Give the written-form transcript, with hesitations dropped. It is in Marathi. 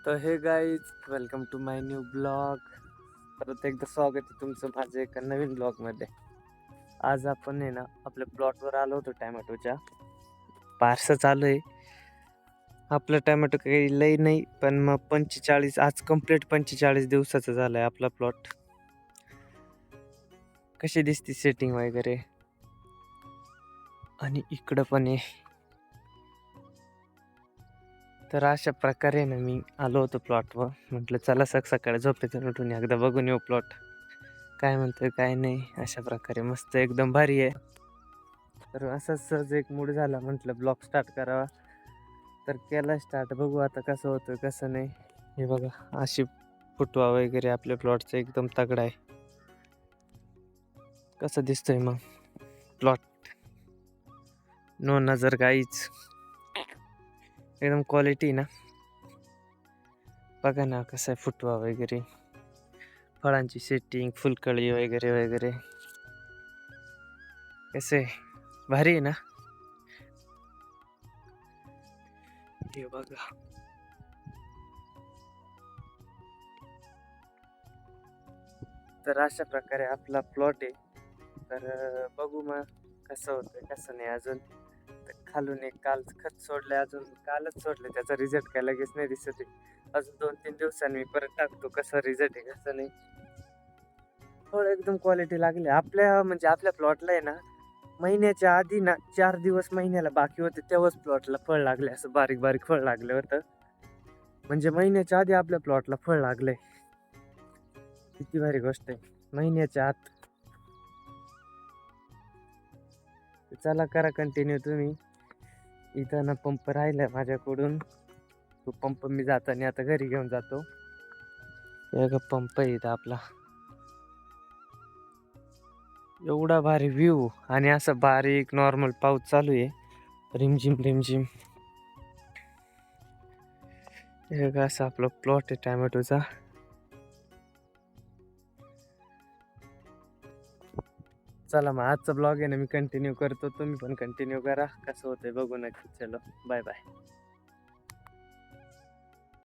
तर hey guys, welcome to my new blog. परत एकदा स्वागत आहे तुमचं माझं एका नवीन ब्लॉगमध्ये. आज आपण आहे ना आपल्या प्लॉटवर आलो होतो टॅमॅटोच्या. पारसं चालू आहे आपलं. टॅमॅटो काही लई नाही, पण मग 45 आज कंप्लीट 45 दिवसाचा झालाय आपला प्लॉट. कशी दिसती सेटिंग वगैरे. आणि इकडं पण आहे. तर अशा प्रकारे ना मी आलो होतो प्लॉटवर. म्हटलं चला सकाळी झोपेतून उठून एकदा बघून येऊ प्लॉट काय म्हणतोय काय नाही. अशा प्रकारे मस्त एकदम भारी आहे. तर असंच सहज एक मूड झाला, म्हटलं ब्लॉग स्टार्ट करावा. तर केला स्टार्ट, बघू आता कसं होतं कसं नाही. हे बघा अशी फुटवा वगैरे आपल्या प्लॉटचा एकदम तगडा आहे. कसं दिसतोय मग प्लॉट. नो नजर गाईच, एकदम क्वालिटी ना. बघा ना कसं आहे फुटवा वगैरे, फळांची सेटिंग, फुलकळी वगैरे वगैरे. कसे भारी आहे ना. हे बघा तर अशा प्रकारे आपला प्लॉट आहे. तर बघू मग कसं होतं कसं नाही. अजून तर खालून एक काल खत सोडले, अजून कालच सोडले, त्याचा रिझल्ट काय लगेच नाही दिसत आहे. अजून 2-3 दिवसांनी मी परत टाकतो कसा रिझल्ट आहे कसं नाही. थोडं एकदम क्वालिटी लागली आपल्या, म्हणजे आपल्या प्लॉटला आहे ना. महिन्याच्या आधी ना 4 दिवस महिन्याला बाकी होते तेव्हाच प्लॉटला फळ लागले, असं बारीक बारीक फळ लागलं होतं. म्हणजे महिन्याच्या आधी आपल्या प्लॉटला फळ लागलंय. किती भारी गोष्ट आहे, महिन्याच्या आत. चला करा कंटिन्यू तुम्ही. इथं ना पंप राहिलाय माझ्याकडून, तो पंप मी जाताना आता घरी घेऊन जातो. एक पंप आहे इथं आपला. एवढा भारी व्ह्यू आणि असं बारीक नॉर्मल पाऊस चालू आहे, रिमझिम रिमझिम. एक असा आपला प्लॉट आहे टॅमॅटोचा. चला मग आजचा ब्लॉग आहे ना मी कंटिन्यू करतो, तुम्ही पण कंटिन्यू करा. कसं होतंय बघू नक्की. चलो बाय बाय.